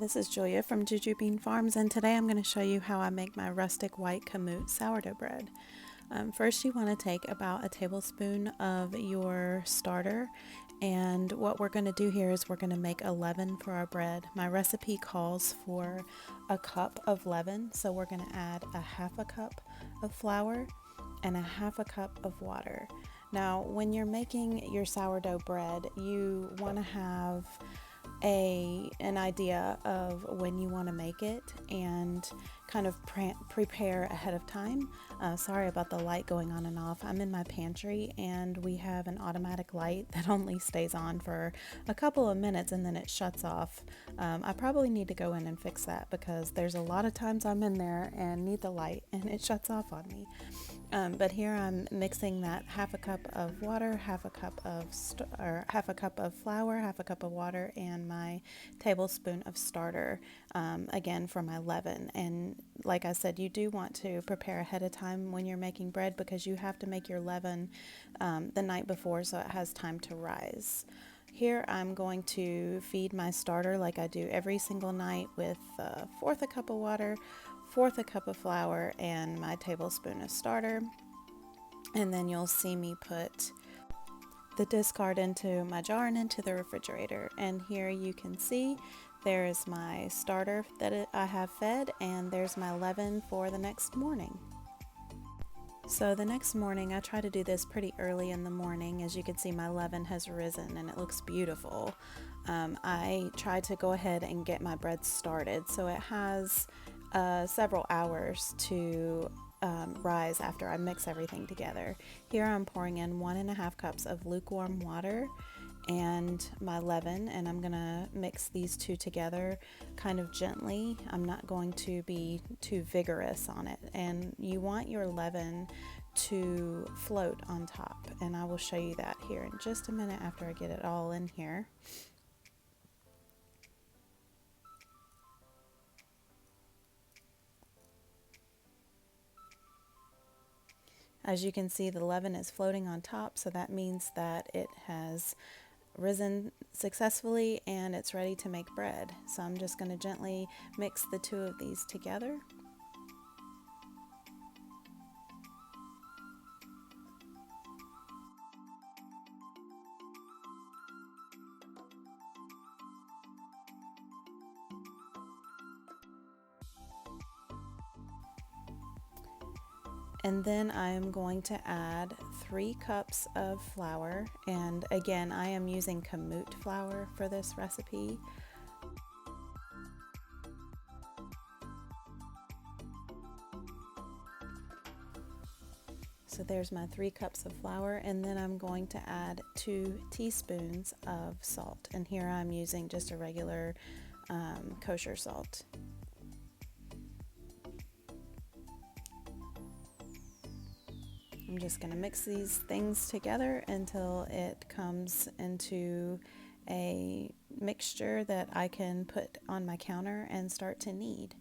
This is Julia from Juju Bean Farms, and today I'm going to show you how I make my rustic white kamut sourdough bread. First, you want to take about a tablespoon of your starter, and what we're going to do here is we're going to make a leaven for our bread. My recipe calls for a cup of leaven, so we're going to add a half a cup of flour and a half a cup of water. Now, when you're making your sourdough bread, you want to have an idea of when you want to make it and kind of prepare ahead of time. Sorry about the light going on and off. I'm in my pantry and we have an automatic light that only stays on for a couple of minutes and then it shuts off. I probably need to go in and fix that because there's a lot of times I'm in there and need the light and it shuts off on me. But here I'm mixing that half a cup of water, half a cup of flour, half a cup of water, and my tablespoon of starter, again for my leaven. And like I said, you do want to prepare ahead of time when you're making bread because you have to make your leaven the night before so it has time to rise. Here I'm going to feed my starter like I do every single night with a fourth a cup of water, fourth a cup of flour, and my tablespoon of starter. And then you'll see me put the discard into my jar and into the refrigerator. And here you can see there is my starter that I have fed, and there's my leaven for the next morning. So the next morning, I try to do this pretty early in the morning. As you can see, my leaven has risen and it looks beautiful. I try to go ahead and get my bread started, so it has several hours to rise after I mix everything together. Here I'm pouring in 1.5 cups of lukewarm water and my leaven, and I'm gonna mix these two together kind of gently. I'm not going to be too vigorous on it, and you want your leaven to float on top, and I will show you that here in just a minute after I get it all in here. As you can see, the leaven is floating on top, so that means that it has risen successfully and it's ready to make bread. So I'm just going to gently mix the two of these together. And then I am going to add 3 cups of flour, and again I am using kamut flour for this recipe. So there's my 3 cups of flour, and then I'm going to add 2 teaspoons of salt, and here I'm using just a regular kosher salt. I'm just going to mix these things together until it comes into a mixture that I can put on my counter and start to knead.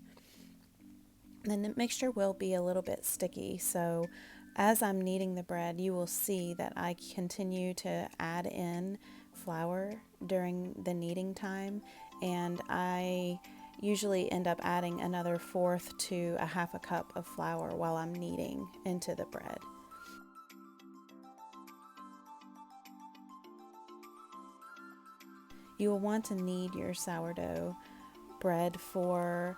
And the mixture will be a little bit sticky, so as I'm kneading the bread, you will see that I continue to add in flour during the kneading time, and I usually end up adding another fourth to a half a cup of flour while I'm kneading into the bread. You will want to knead your sourdough bread for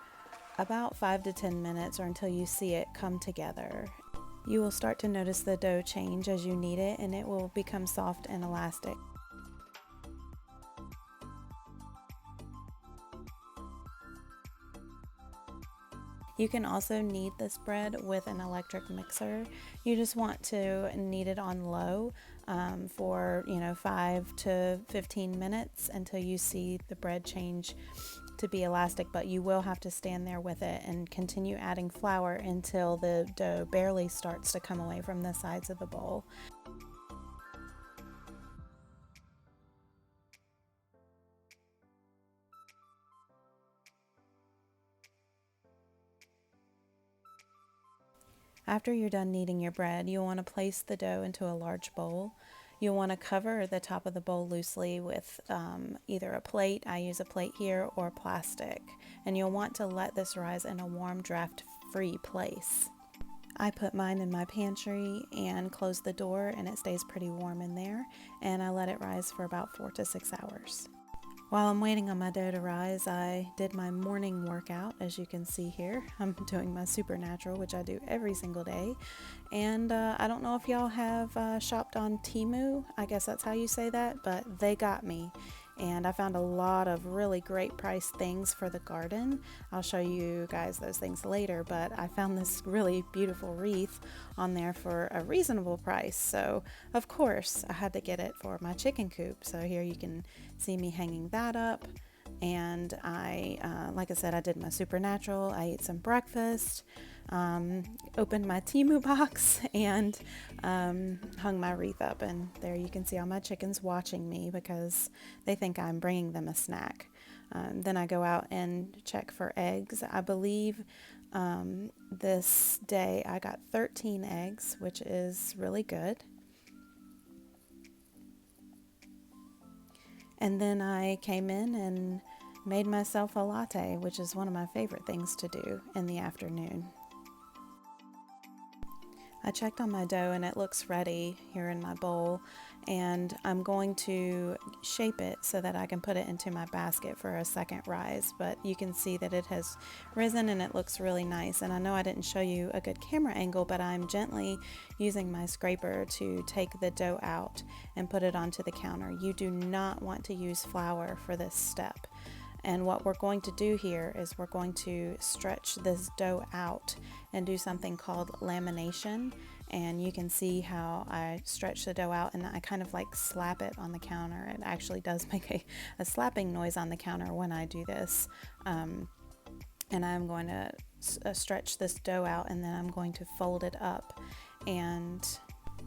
about 5 to 10 minutes or until you see it come together. You will start to notice the dough change as you knead it, and it will become soft and elastic. You can also knead this bread with an electric mixer. You just want to knead it on low for 5 to 15 minutes until you see the bread change to be elastic, but you will have to stand there with it and continue adding flour until the dough barely starts to come away from the sides of the bowl. After you're done kneading your bread, you'll want to place the dough into a large bowl. You'll want to cover the top of the bowl loosely with either a plate, I use a plate here, or plastic. And you'll want to let this rise in a warm, draft-free place. I put mine in my pantry and close the door, and it stays pretty warm in there, and I let it rise for about 4 to 6 hours. While I'm waiting on my dough to rise, I did my morning workout. As you can see here, I'm doing my supernatural, which I do every single day. And I don't know if y'all have shopped on Temu, I guess that's how you say that, but they got me. And I found a lot of really great priced things for the garden. I'll show you guys those things later, but I found this really beautiful wreath on there for a reasonable price. So of course I had to get it for my chicken coop. So here you can see me hanging that up. And like I said, I did my supernatural. I ate some breakfast, opened my Temu box, and hung my wreath up. And there you can see all my chickens watching me because they think I'm bringing them a snack. Then I go out and check for eggs. I believe this day I got 13 eggs, which is really good. And then I came in and made myself a latte, which is one of my favorite things to do in the afternoon. I checked on my dough and it looks ready here in my bowl, and I'm going to shape it so that I can put it into my basket for a second rise. But you can see that it has risen and it looks really nice. And I know I didn't show you a good camera angle, but I'm gently using my scraper to take the dough out and put it onto the counter. You do not want to use flour for this step. And what we're going to do here is we're going to stretch this dough out and do something called lamination. And you can see how I stretch the dough out and I kind of like slap it on the counter. It actually does make a slapping noise on the counter when I do this. And I'm going to stretch this dough out, and then I'm going to fold it up and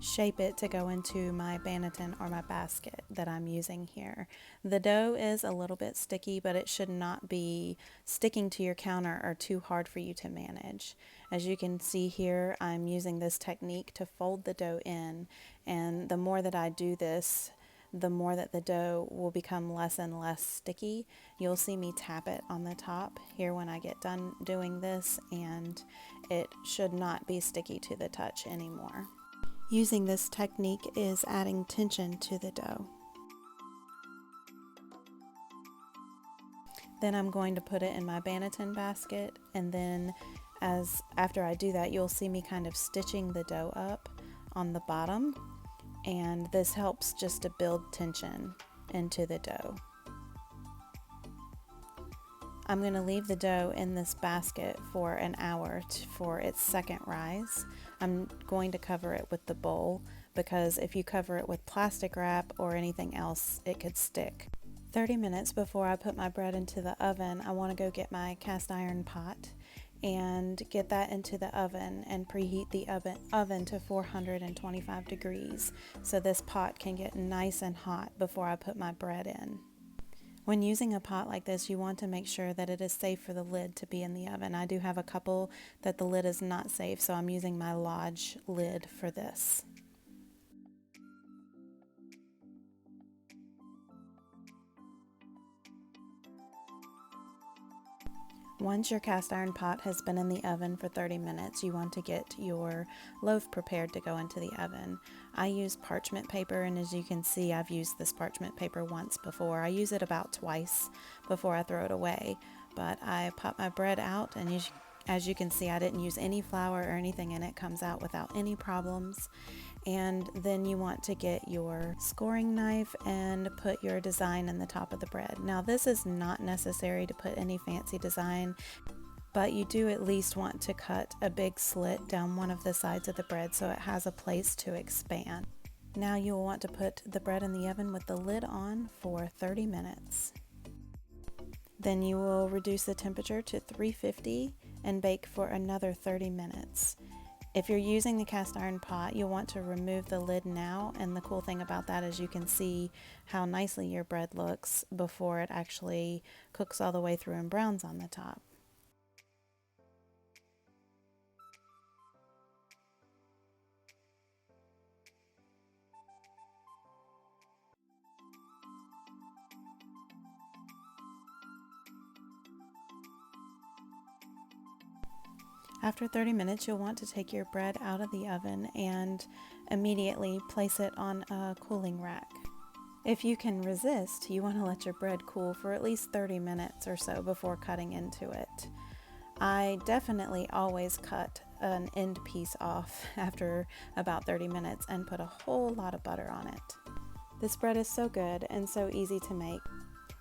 shape it to go into my banneton or my basket that I'm using here. The dough is a little bit sticky, but it should not be sticking to your counter or too hard for you to manage. As you can see here, I'm using this technique to fold the dough in, and the more that I do this, the more that the dough will become less and less sticky. You'll see me tap it on the top here when I get done doing this, and it should not be sticky to the touch anymore. Using this technique is adding tension to the dough. Then I'm going to put it in my banneton basket, and then after I do that, you'll see me kind of stitching the dough up on the bottom, and this helps just to build tension into the dough. I'm going to leave the dough in this basket for an hour for its second rise. I'm going to cover it with the bowl because if you cover it with plastic wrap or anything else, it could stick. 30 minutes before I put my bread into the oven, I want to go get my cast iron pot and get that into the oven and preheat the oven to 425 degrees so this pot can get nice and hot before I put my bread in. When using a pot like this, you want to make sure that it is safe for the lid to be in the oven. I do have a couple that the lid is not safe, so I'm using my Lodge lid for this. Once your cast iron pot has been in the oven for 30 minutes, you want to get your loaf prepared to go into the oven. I use parchment paper, and as you can see, I've used this parchment paper once before. I use it about twice before I throw it away. But I pop my bread out, and as you can see, I didn't use any flour or anything, and it comes out without any problems. And then you want to get your scoring knife and put your design in the top of the bread. Now this is not necessary to put any fancy design, but you do at least want to cut a big slit down one of the sides of the bread so it has a place to expand. Now you will want to put the bread in the oven with the lid on for 30 minutes. Then you will reduce the temperature to 350 and bake for another 30 minutes. If you're using the cast iron pot, you'll want to remove the lid now, and the cool thing about that is you can see how nicely your bread looks before it actually cooks all the way through and browns on the top. After 30 minutes, you'll want to take your bread out of the oven and immediately place it on a cooling rack. If you can resist, you want to let your bread cool for at least 30 minutes or so before cutting into it. I definitely always cut an end piece off after about 30 minutes and put a whole lot of butter on it. This bread is so good and so easy to make.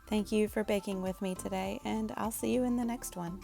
Thank you for baking with me today, and I'll see you in the next one.